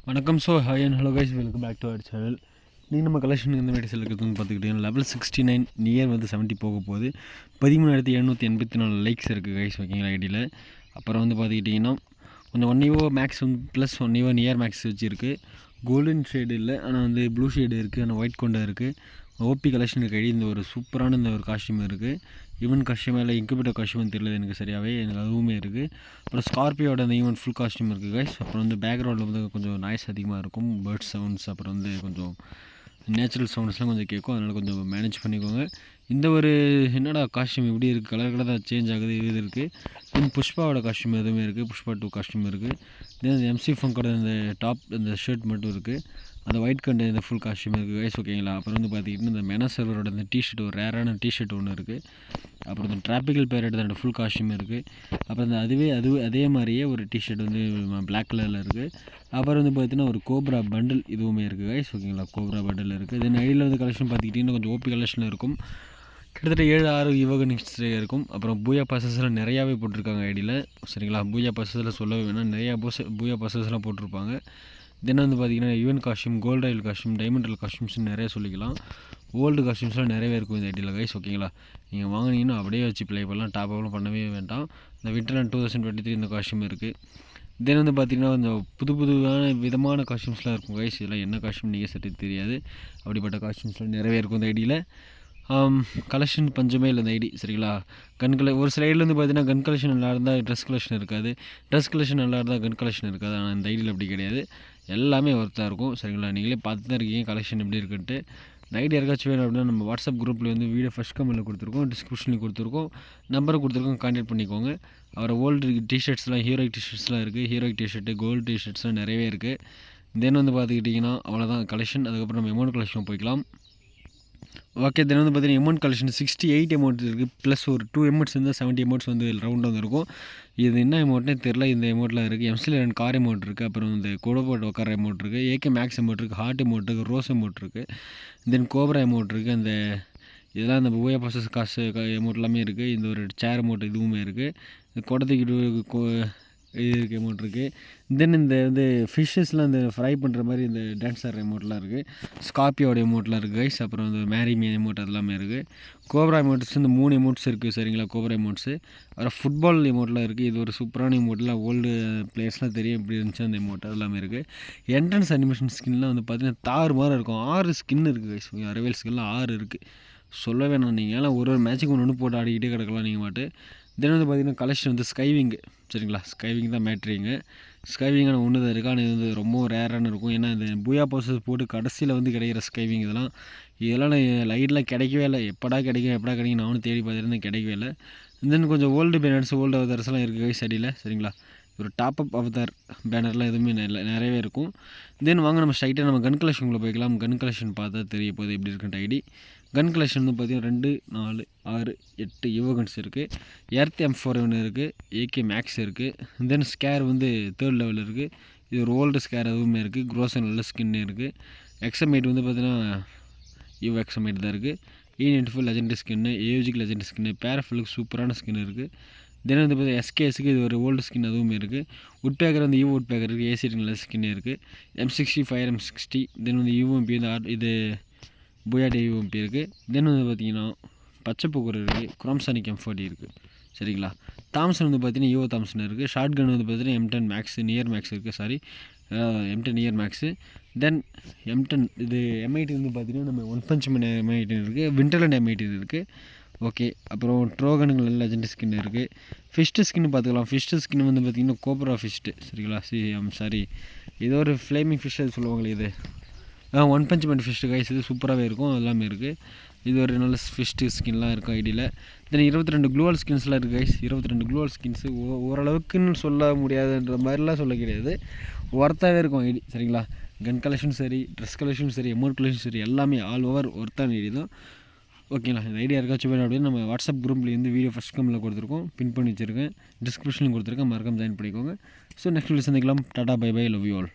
வணக்கம். Hi and hello guys, welcome back to our channel. நீங்கள் நம்ம கலெக்ஷன் எந்த மாதிரி செலுக்குதுன்னு பார்த்துக்கிட்டீங்கன்னா லெவல் 69 நியர் வந்து 70 போக போகுது. 13,784 லைக்ஸ் இருக்குது கைஸ், ஓகேங்களா ஐடியில். அப்புறம் வந்து பார்த்துக்கிட்டிங்கன்னா கொஞ்சம் 1 EVO மேக்ஸ் வந்து ப்ளஸ் 1 EVO நியர் மேக்ஸ் வச்சுருக்கு. கோல்டன் ஷேடு இல்லை, ஆனால் வந்து ப்ளூ ஷேடு இருக்குது, ஆனால் ஒயிட் கொண்டா இருக்குது. ஓபி கலெக்ஷனுக்கு ஐடி இந்த ஒரு சூப்பரான இந்த ஒரு காஸ்டியூம் இருக்குது. ஈவன் காஸ்டியூம் இல்லை இன்குபேட்டர் காஸ்டியூம் தெரியல எனக்கு சரியாகவே, எனக்கு அதுவுமே இருக்குது. அப்புறம் ஸ்கார்பியோட அந்த ஈவன் ஃபுல் காஸ்டியூம் இருக்குது கைஸ். அப்புறம் வந்து பேக்ரவுண்டில் வந்து கொஞ்சம் நாய்ஸ் அதிகமாக இருக்கும், பேர்ட் சவுண்ட்ஸ், அப்புறம் வந்து கொஞ்சம் நேச்சுரல் சவுண்ட்ஸ்லாம் கொஞ்சம் கேட்கும், அதனால் கொஞ்சம் மேனேஜ் பண்ணிக்கோங்க. இந்த ஒரு என்னடா காஸ்டியூம் இப்படி இருக்குது, கலர் கலராக சேஞ்ச் ஆகுது, இது இருக்குது. தென் புஷ்பாவோட காஸ்டியூம் எதுவுமே இருக்குது, புஷ்பா 2 காஸ்டியூம் இருக்குது. தென் அந்த MC ஃபங்கோட அந்த டாப் அந்த ஷர்ட் மட்டும் இருக்குது. அந்த ஒயிட் கண்டு இந்த ஃபுல் காஸ்டியூம் இருக்குது கைஸ், ஓகேங்களா. அப்புறம் வந்து பார்த்திங்கன்னா இந்த மெனா சர்வரோட அந்த டிஷர்ட், ஒரு ரேரான டிஷர்ட் ஒன்று இருக்குது. அப்புறம் இந்த டிராபிக்கல் பேரட் அந்த ஃபுல் காஸ்டியூம் இருக்குது. அப்புறம் இந்த அதே மாதிரியே ஒரு டிஷர்ட் வந்து பிளாக் கலரில் இருக்குது. அப்புறம் வந்து பார்த்திங்கன்னா ஒரு கோப்ரா பண்டில் இதுவுமே இருக்குது கைஸ், ஓகேங்களா. கோப்ரா பண்டில் இருக்குது. தென் ஐடியில் வந்து கலெக்ஷன் பார்த்துக்கிட்டிங்கன்னா கொஞ்சம் ஓபி கலெக்ஷன் இருக்கும். கிட்டத்தட்ட 7-6 யுவகனிக்ஸ் இருக்கும். அப்புறம் பூயா பர்சஸில் நிறையாவே போட்டிருக்காங்க ஐடியில், சரிங்களா. பூயா பர்சஸில் சொல்லவே வேணாம், நிறையா பூயா பர்சஸ்லாம் போட்டிருப்பாங்க. தென் வந்து பார்த்திங்கன்னா யுவன் costume, gold royal costume, diamond royal காஸ்டியூம்ஸ்னு நிறைய சொல்லிக்கலாம். ஓல்டு காஸ்டியூம்ஸ்லாம் நிறையவே இருக்கும் இந்த ஐடியில் கைஸ், ஓகேங்களா. நீங்கள் வாங்கினீங்கன்னா அப்படியே வச்சு ப்ளே பண்ணலாம், டாப்அப்லாம் பண்ணவே வேண்டாம். இந்த விண்டர்லேண்ட் 2023 இந்த காஸ்டியூம் இருக்குது. தென் வந்து பார்த்திங்கன்னா இந்த புதுவான விதமான காஸ்டியூம்ஸ்லாம் இருக்கும் கைஸ். இதெல்லாம் என்ன காஸ்டியூம் நீங்கள் சரி தெரியாது, அப்படிப்பட்ட காஸ்டியூம்ஸ்லாம் நிறையவே இருக்கும் இந்த ஐடியில். கலெக்ஷன் பஞ்சமே இல்லை இந்த ஐடி, சரிங்களா. ஒரு சில ஐடியில் வந்து பார்த்தீங்கன்னா கன் கலெக்ஷன் நல்லா இருந்தால் ட்ரெஸ் கலெக்ஷன் இருக்காது, ட்ரெஸ் கலெக்ஷன் நல்லா இருந்தால் கன் கலெக்ஷன் இருக்காது. ஆனால் இந்த ஐடியில் அப்படி கிடையாது, எல்லாமே ஒர்த்தாக இருக்கும், சரிங்களா. நீங்களே பார்த்து தான் இருக்கீங்க கலெக்ஷன் எப்படி இருக்குன்ட்டு. இந்த ஐடி யாருக்காச்சும் வேணும் அப்படின்னா நம்ம வாட்ஸ்அப் குரூப்பில் வந்து வீடியோ ஃபஸ்ட் கமெண்ட்டில் கொடுத்துருக்கோம், டிஸ்கிரிப்ஷனில் கொடுத்துருக்கோம், நம்பரை கொடுத்துருக்கோம், கான்டாக்ட் பண்ணிக்கோங்க. அவரை ஓல்டு டிஷர்ட்ஸ்லாம், ஹீரோயிக் டிஷர்ட்ஸ்லாம் இருக்குது, ஹீரோயிக் டிஷர்ட்டு, கோல்டு டிஷர்ட்ஸ்லாம் நிறையவே இருக்குது. தென் வந்து பார்த்துக்கிட்டிங்கன்னா அவ்வளோதான் கலெக்ஷன். அதுக்கப்புறம் நம்ம அமௌண்ட் கலெக்ஷன் போய்க்கலாம். ஓகே, தென் வந்து பார்த்தீங்கன்னா அமௌண்ட் கலெக்ஷன் 68 அமௌண்ட் இருக்குது. ப்ளஸ் ஒரு 2 அமௌண்ட்ஸ் இருந்தால் 70 அமௌண்ட்ஸ் வந்து ரவுண்டாக வந்துருக்கும். இது என்ன அமௌண்ட்னே தெரில. இந்த அமௌண்ட்லாம் இருக்குது. எம்சியில் 2 கார் அமௌண்ட் இருக்குது. அப்புறம் இந்த கூட போட்டு உட்கார அமௌண்ட் இருக்குது. ஏகே மேக்ஸ் அமௌண்ட் இருக்குது. ஹார்ட் அமௌண்ட் இருக்குது. ரோஸ் அமௌண்ட் இருக்குது. தென் கோப்ரா அமௌண்ட் இருக்குது. அந்த இதெல்லாம் அந்த பூயா ப்ராசஸ் காசு அமௌண்ட் எல்லாமே இருக்குது. இந்த ஒரு சேர் அமௌண்ட் இதுவுமே இருக்குது. கொடத்தைக்கு இதுக்கு அமௌண்ட் இருக்குது. தென் இந்த வந்து ஃபிஷ்ஷஸ்லாம் இந்த ஃப்ரை பண்ணுற மாதிரி இந்த டான்ஸர் அமௌண்ட்லாம் இருக்குது. ஸ்கார்பியோட அமௌண்ட்லாம் இருக்குது கைஸ். அப்புறம் வந்து மேரிமி அமௌண்ட் அதெல்லாமே இருக்குது. கோப்ரா அமௌண்ட்ஸ் இந்த 3 அமௌண்ட்ஸ் இருக்குது, சரிங்களா. கோப்ரா அமௌண்ட்ஸு, அப்புறம் ஃபுட்பால் அமௌண்ட்லாம் இருக்குது. இது ஒரு சூப்பரான அமௌண்ட்லாம், ஓல்டு பிளேயர்ஸ்லாம் தெரியும் எப்படி இருந்துச்சு அந்த அமௌண்ட் அதெல்லாமே இருக்குது. என்ட்ரன்ஸ் அனிமேஷன் ஸ்கின்லாம் வந்து பார்த்திங்கன்னா தாறு மாதிரி இருக்கும். 6 ஸ்கின் இருக்குது கைஸ், அரவேல் ஸ்கின்லாம் 6 இருக்குது, சொல்ல வேணாம். நீங்கள் ஏன்னா ஒரு மேட்சுக்கு ஒன்று போட்டு ஆடிக்கிட்டே கிடக்கலாம் நீங்கள் மாட்டு. தென் வந்து பார்த்திங்கன்னா கலெக்ஷன் வந்து ஸ்கைவிங்கு, சரிங்களா. ஸ்கைவிங் தான் மேட்ரிங்க. ஸ்கைவிங்கான ஒன்று தான் இருக்குது, ஆனால் இது வந்து ரொம்ப ரேரான இருக்கும். ஏன்னா இந்த பூயா ப்ராசஸ் போட்டு கடைசியில் வந்து கிடைக்கிற ஸ்கைவிங் இதெல்லாம் லைட்லாம் கிடைக்கவே இல்லை. எப்படா கிடைக்கும் நானும் தேடி பார்த்துருந்தேன், கிடைக்கவே இல்லை. தென் கொஞ்சம் ஓல்டு பேனர்ஸ், ஓல்டு அவதார்ஸ்லாம் இருக்குது ஸ்டடியில், சரிங்களா. ஒரு டாப்அப் அவதார் பேனர்லாம் எதுவுமே நிறையவே இருக்கும். தென் வாங்க நம்ம ஸ்ட்ரைட்டாக நம்ம கன் கலெக்ஷனுக்குள்ளே போய்க்கலாம். கன் கலெக்ஷன் பார்த்தா தெரிய போகுது எப்படி இருக்குன்ட்டு ஐடி. கன் கலெக்ஷன் வந்து பார்த்திங்கன்னா 2, 4, 6, 8 யுவகன்ஸ் இருக்குது. எர்த் M4 ஒன்று இருக்குது. ஏகே மேக்ஸ் இருக்குது. தென் ஸ்கேர் வந்து 3rd லெவல் இருக்குது. இது ஒரு ஓல்டு ஸ்கேர் அதுவுமே இருக்குது. க்ரோஸன் நல்ல ஸ்கின்னு இருக்குது. எக்ஸமேட் வந்து பார்த்திங்கன்னா எக்ஸமேட் தான் இருக்குது. E95 லெஜெண்ட் ஸ்கின்னு, ஏஜிக்கு லெஜெண்ட் ஸ்கின்னு, பேரஃபுல்லுக்கு சூப்பரான ஸ்கின் இருக்குது. தென் வந்து பார்த்தீங்கன்னா SKSக்கு இது ஒரு ஓல்டு ஸ்கின் அதுவுமே இருக்குது. உட் பேக்கர் வந்து உட் பேக்கர் இருக்குது. ஏசி நல்ல ஸ்கின்னு இருக்குது. M65 M60. தென் வந்து UMP வந்து இது பூயாடி UMP இருக்குது. தென் வந்து பார்த்திங்கன்னா பச்சை பூக்கர் இருக்குது. குரோம்சானிக் M40 இருக்குது, சரிங்களா. தாம்சன் வந்து பார்த்திங்கன்னா தாம்சன் இருக்குது. ஷார்ட் கன் வந்து பார்த்திங்கன்னா M10 மேக்ஸ் நியர் மேக்ஸ் இருக்குது, சாரி M10 நியர் மேக்ஸு. தென் M10 இது M18 வந்து பார்த்திங்கன்னா நம்ம ஒன் பஞ்ச் மேன் M18 இருக்குது. விண்டர்லேண்ட் M18 இருக்குது. ஓகே, அப்புறம் ட்ரோகனுக்கு நல்ல லெஜெண்ட் ஸ்கின் இருக்குது. ஃபிஷ்ட்டு ஸ்கின்னு பார்த்துக்கலாம். ஃபிஷ்ட்டு ஸ்கின் வந்து பார்த்திங்கன்னா கோப்ரா ஃபிஷ்ட்டு, சரிங்களா. சாரி ஏதோ ஒரு ஃப்ளேமிங் ஃபிஷ் அது சொல்லுவாங்களே, இது ஒன் பஞ்ச் மேன் ஃபிஷ்ட்டு கைஸ். இது சூப்பராகவே இருக்கும், எல்லாமே இருக்குது. இது ஒரு நல்ல ஃபிஷ்ட்டு ஸ்கின்லாம் இருக்கும் ஐடியில். தென் 22 க்ளூவல் ஸ்கின்ஸ்லாம் இருக்குது கைஸ். 22 க்ளூவல் ஸ்கின்ஸு ஓரளவுக்குன்னு சொல்ல முடியாதுன்ற மாதிரிலாம் சொல்ல கிடையாது, ஒர்த்தாகவே இருக்கும் ஐடி, சரிங்களா. கன் கலெக்ஷன் சரி, ட்ரெஸ் கலெக்ஷன் சரி, அமௌண்ட் கலெக்ஷன் சரி, எல்லாமே ஆல் ஓவர் ஒர்த்தான ஐடி தான், ஓகேங்களா. இந்த ஐடியா யாருக்காச்சும் வேணும் அப்படின்னு நம்ம வாட்ஸ்அப் குரூப்லேருந்து வீடியோ ஃபஸ்ட் கம்மில் கொடுத்துருக்கோம், பின் பண்ணி வச்சுருக்கேன், டிஸ்கிரிப்ஷனில் கொடுத்துருக்கேன், மறக்காம ஜாயின் பண்ணிக்கோங்க. ஸோ நெக்ஸ்ட் வீடியோ சந்திக்கலாம். Tata, bye bye, love you all.